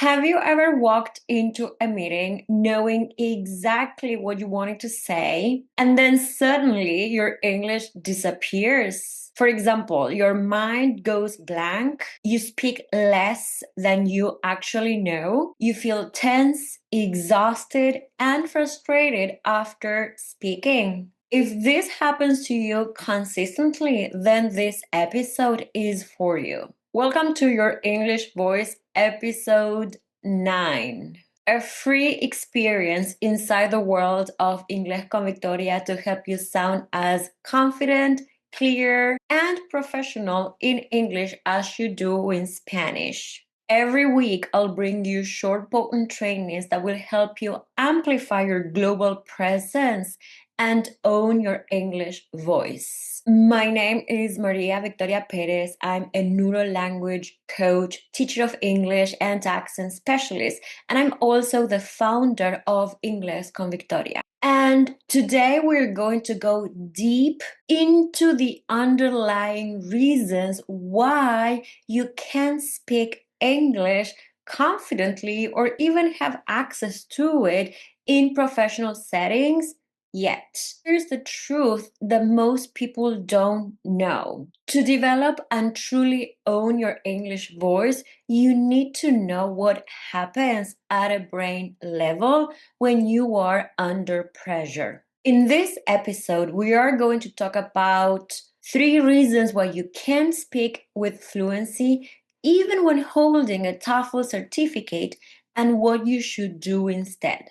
Have you ever walked into a meeting knowing exactly what you wanted to say, and then suddenly your English disappears? For example, your mind goes blank, you speak less than you actually know, you feel tense, exhausted, and frustrated after speaking. If this happens to you consistently, then this episode is for you. Welcome to Your English Voice, episode 9. A free experience inside the world of Inglés con Victoria to help you sound as confident, clear, and professional in English as you do in Spanish. Every week, I'll bring you short, potent trainings that will help you amplify your global presence and own your English voice. My name is Maria Victoria Perez. I'm a neuro language coach, teacher of English, and accent specialist, and I'm also the founder of Inglés con Victoria. And today we're going to go deep into the underlying reasons why you can't speak English confidently or even have access to it in professional settings yet. Here's the truth that most people don't know. To develop and truly own your English voice, you need to know what happens at a brain level when you are under pressure. In this episode, we are going to talk about 3 reasons why you can't speak with fluency even when holding a TOEFL certificate and what you should do instead.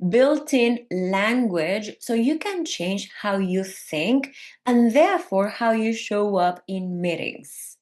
Built-in language so you can change how you think and therefore how you show up in meetings.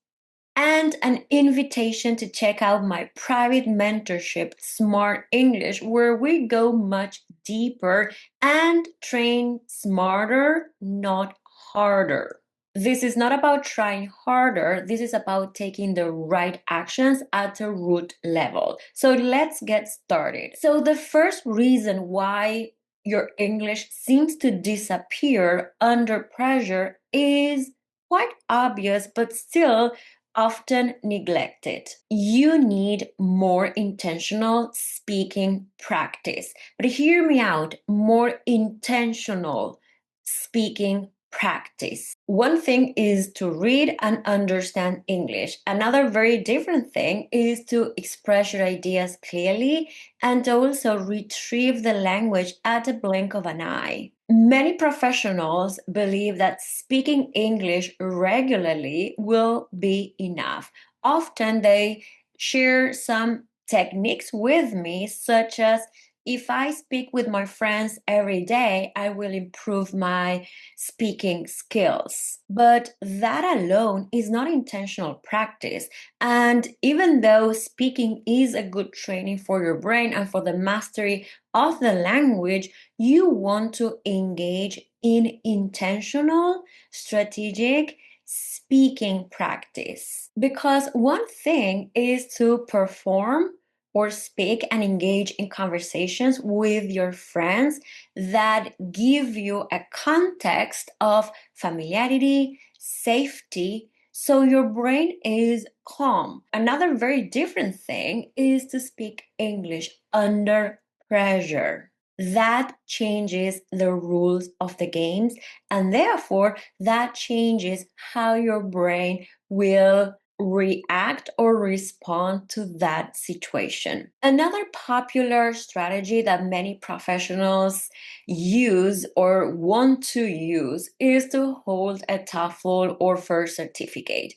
And an invitation to check out my private mentorship, Smart English, where we go much deeper and train smarter, not harder. This is not about trying harder. This is about taking the right actions at a root level. So let's get started. So the first reason why your English seems to disappear under pressure is quite obvious, but still often neglected. You need more intentional speaking practice. But hear me out, more intentional speaking practice. One thing is to read and understand English. Another very different thing is to express your ideas clearly and also retrieve the language at a blink of an eye. Many professionals believe that speaking English regularly will be enough. Often they share some techniques with me, such as if I speak with my friends every day, I will improve my speaking skills. But that alone is not intentional practice. And even though speaking is a good training for your brain and for the mastery of the language, you want to engage in intentional, strategic speaking practice. Because one thing is to perform or speak and engage in conversations with your friends that give you a context of familiarity, safety, so your brain is calm. Another very different thing is to speak English under pressure. That changes the rules of the games, and therefore that changes how your brain will react or respond to that situation. Another popular strategy that many professionals use or want to use is to hold a TOEFL or FIRST certificate.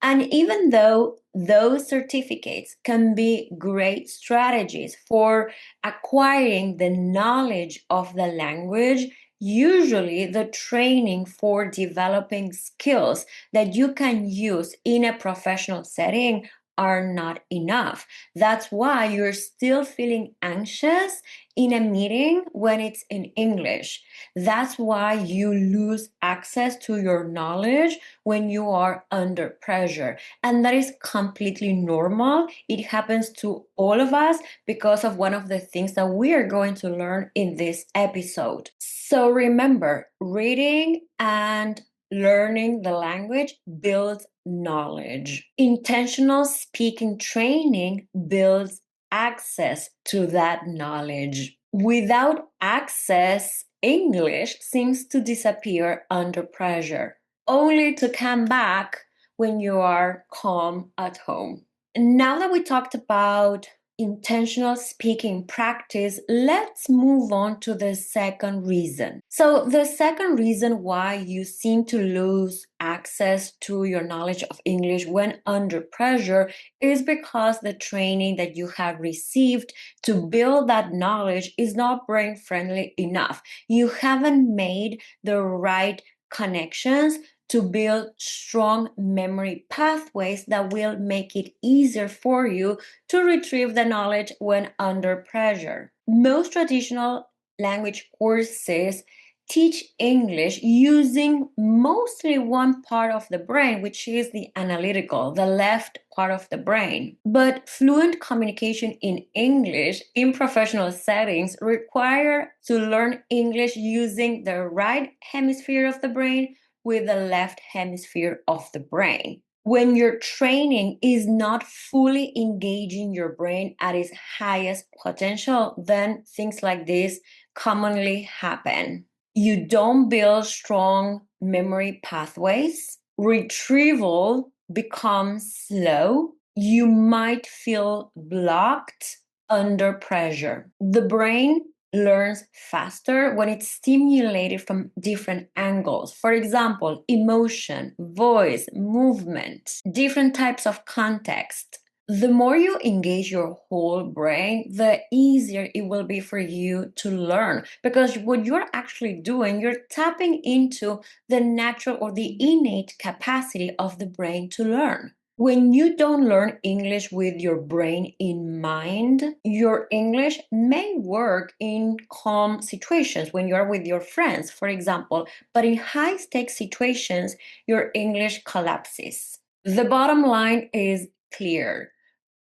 And even though those certificates can be great strategies for acquiring the knowledge of the language, usually the training for developing skills that you can use in a professional setting are not enough. That's why you're still feeling anxious in a meeting when it's in English. That's why you lose access to your knowledge when you are under pressure. And that is completely normal. It happens to all of us because of one of the things that we are going to learn in this episode. So remember, reading and learning the language builds knowledge. Intentional speaking training builds access to that knowledge. Without access, English seems to disappear under pressure, only to come back when you are calm at home. Now that we talked about intentional speaking practice, let's move on to the second reason. So, the second reason why you seem to lose access to your knowledge of English when under pressure is because the training that you have received to build that knowledge is not brain friendly enough. You haven't made the right connections to build strong memory pathways that will make it easier for you to retrieve the knowledge when under pressure. Most traditional language courses teach English using mostly one part of the brain, which is the analytical, the left part of the brain. But fluent communication in English in professional settings require to learn English using the right hemisphere of the brain with the left hemisphere of the brain. When your training is not fully engaging your brain at its highest potential, then things like this commonly happen. You don't build strong memory pathways. Retrieval becomes slow. You might feel blocked under pressure. The brain learns faster when it's stimulated from different angles. For example, emotion, voice, movement, different types of context. The more you engage your whole brain, the easier it will be for you to learn. Because what you're actually doing, you're tapping into the natural or the innate capacity of the brain to learn. When you don't learn English with your brain in mind, your English may work in calm situations when you're with your friends, for example, but in high stakes situations, your English collapses. The bottom line is clear.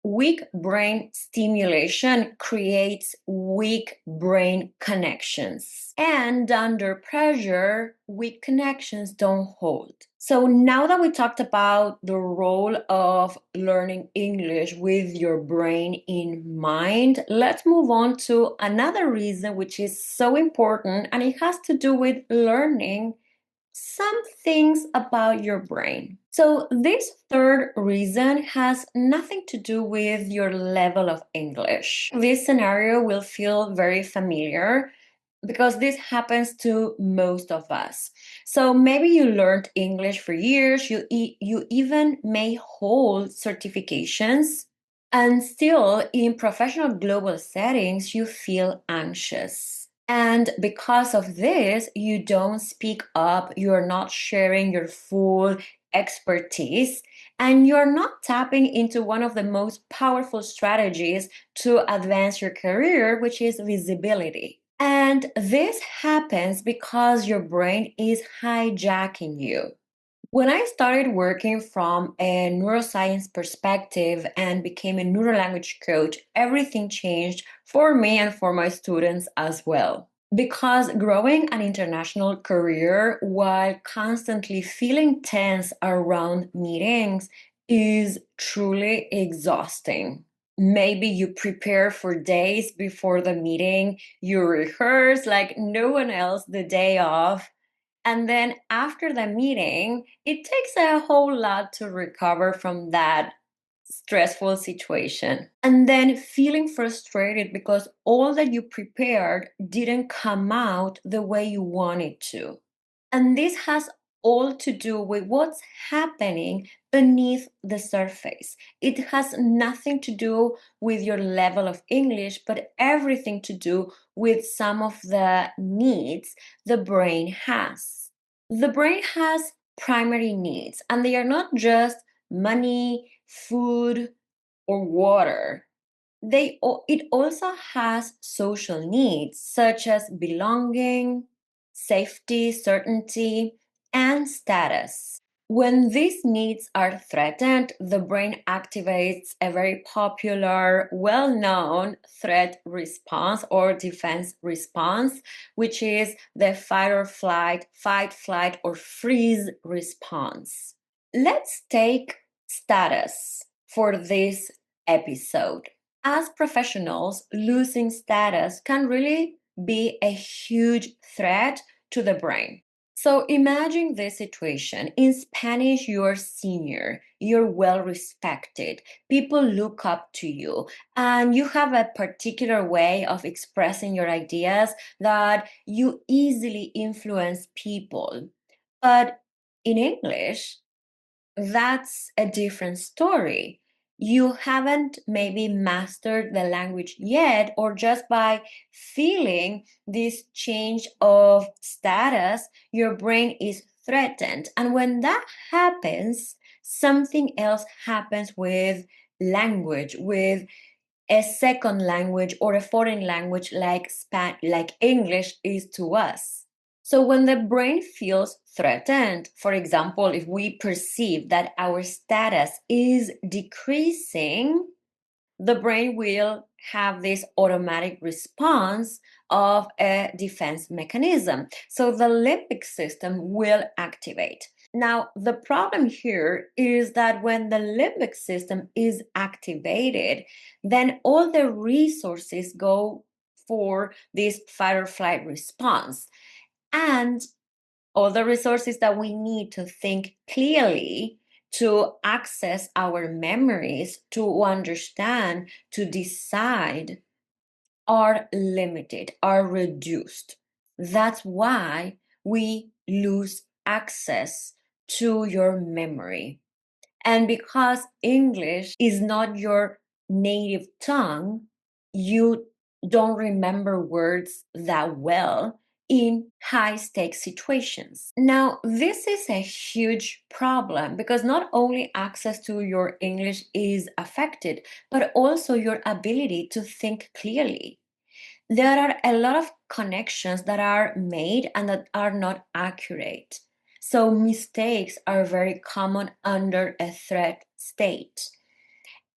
Weak brain stimulation creates weak brain connections. And under pressure, weak connections don't hold. So now that we talked about the role of learning English with your brain in mind, let's move on to another reason which is so important, and it has to do with learning some things about your brain. So, this third reason has nothing to do with your level of English. This scenario will feel very familiar because this happens to most of us. So, maybe you learned English for years, you even may hold certifications, and still in professional global settings, you feel anxious. And because of this, you don't speak up, you're not sharing your full expertise, and you're not tapping into one of the most powerful strategies to advance your career, which is visibility. And this happens because your brain is hijacking you. When I started working from a neuroscience perspective and became a neurolanguage coach, everything changed for me and for my students as well. Because growing an international career while constantly feeling tense around meetings is truly exhausting. Maybe you prepare for days before the meeting, you rehearse like no one else the day of, and then after the meeting, it takes a whole lot to recover from that stressful situation. And then feeling frustrated because all that you prepared didn't come out the way you wanted to. And this has all to do with what's happening beneath the surface. It has nothing to do with your level of English, but everything to do with some of the needs the brain has. The brain has primary needs, and they are not just money, food, or water. It also has social needs such as belonging, safety, certainty, and status. When these needs are threatened, the brain activates a very popular, well known threat response or defense response, which is the fight or flight, fight, flight, or freeze response. Let's take status for this episode. As professionals, losing status can really be a huge threat to the brain. So imagine this situation. In Spanish, you're senior, you're well respected, people look up to you, and you have a particular way of expressing your ideas that you easily influence people. But in English, that's a different story. You haven't maybe mastered the language yet, or just by feeling this change of status, your brain is threatened. And when that happens, something else happens with language, with a second language or a foreign language like English is to us. So when the brain feels threatened, for example, if we perceive that our status is decreasing, the brain will have this automatic response of a defense mechanism. So the limbic system will activate. Now, the problem here is that when the limbic system is activated, then all the resources go for this fight or flight response. And all the resources that we need to think clearly, to access our memories, to understand, to decide, are limited, are reduced. That's why we lose access to your memory. And because English is not your native tongue, you don't remember words that well in high stakes situations. Now, this is a huge problem because not only access to your English is affected, but also your ability to think clearly. There are a lot of connections that are made and that are not accurate. So mistakes are very common under a threat state.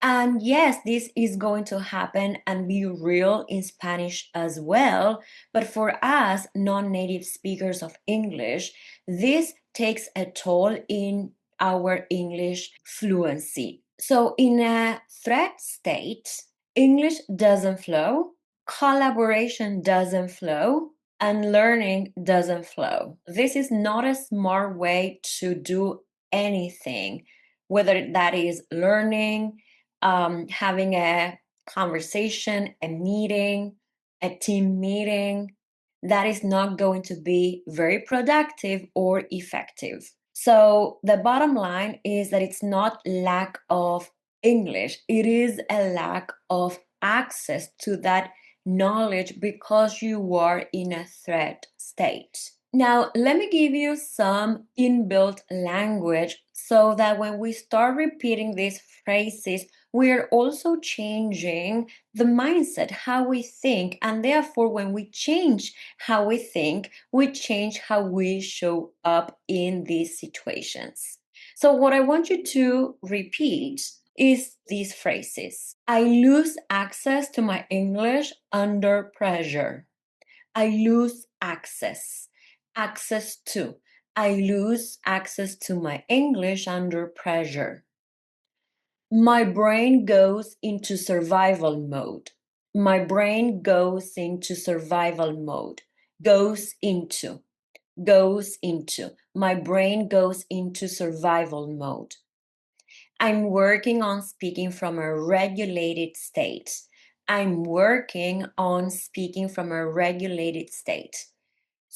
And yes, this is going to happen and be real in Spanish as well. But for us, non native speakers of English, this takes a toll in our English fluency. So, in a threat state, English doesn't flow, collaboration doesn't flow, and learning doesn't flow. This is not a smart way to do anything, whether that is learning, having a conversation, a meeting, a team meeting, that is not going to be very productive or effective. So the bottom line is that it's not lack of English, it is a lack of access to that knowledge because you are in a threat state. Now, let me give you some inbuilt language so that when we start repeating these phrases, we're also changing the mindset, how we think. And therefore, when we change how we think, we change how we show up in these situations. So, what I want you to repeat is these phrases. I lose access to my English under pressure. I lose access. Access to. I lose access to my English under pressure. My brain goes into survival mode. My brain goes into survival mode. Goes into. Goes into. My brain goes into survival mode. I'm working on speaking from a regulated state. I'm working on speaking from a regulated state.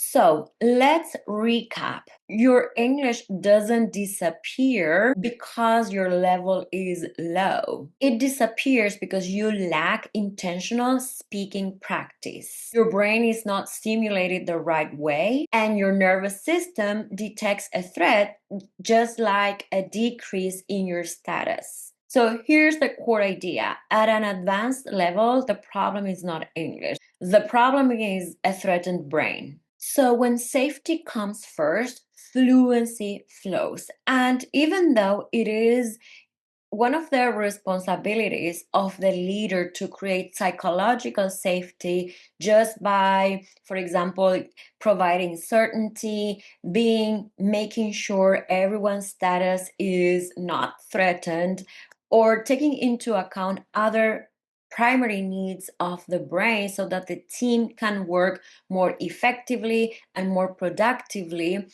So let's recap. Your English doesn't disappear because your level is low. It disappears because you lack intentional speaking practice. Your brain is not stimulated the right way, and your nervous system detects a threat just like a decrease in your status. So here's the core idea. At an advanced level, the problem is not English. The problem is a threatened brain. So when safety comes first, fluency flows. And even though it is one of the responsibilities of the leader to create psychological safety just by, for example, providing certainty, making sure everyone's status is not threatened, or taking into account other primary needs of the brain so that the team can work more effectively and more productively,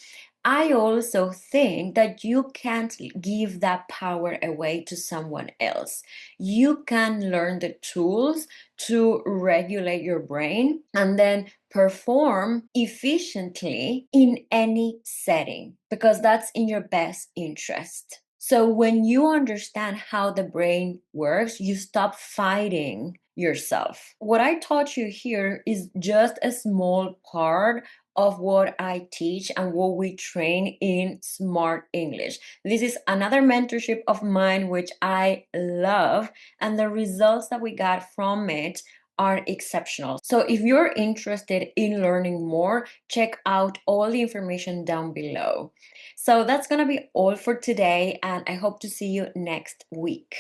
I also think that you can't give that power away to someone else. You can learn the tools to regulate your brain and then perform efficiently in any setting because that's in your best interest. So when you understand how the brain works, you stop fighting yourself. What I taught you here is just a small part of what I teach and what we train in Smart English. This is another mentorship of mine, which I love, and the results that we got from it are exceptional. So if you're interested in learning more, check out all the information down below. So that's going to be all for today, and I hope to see you next week.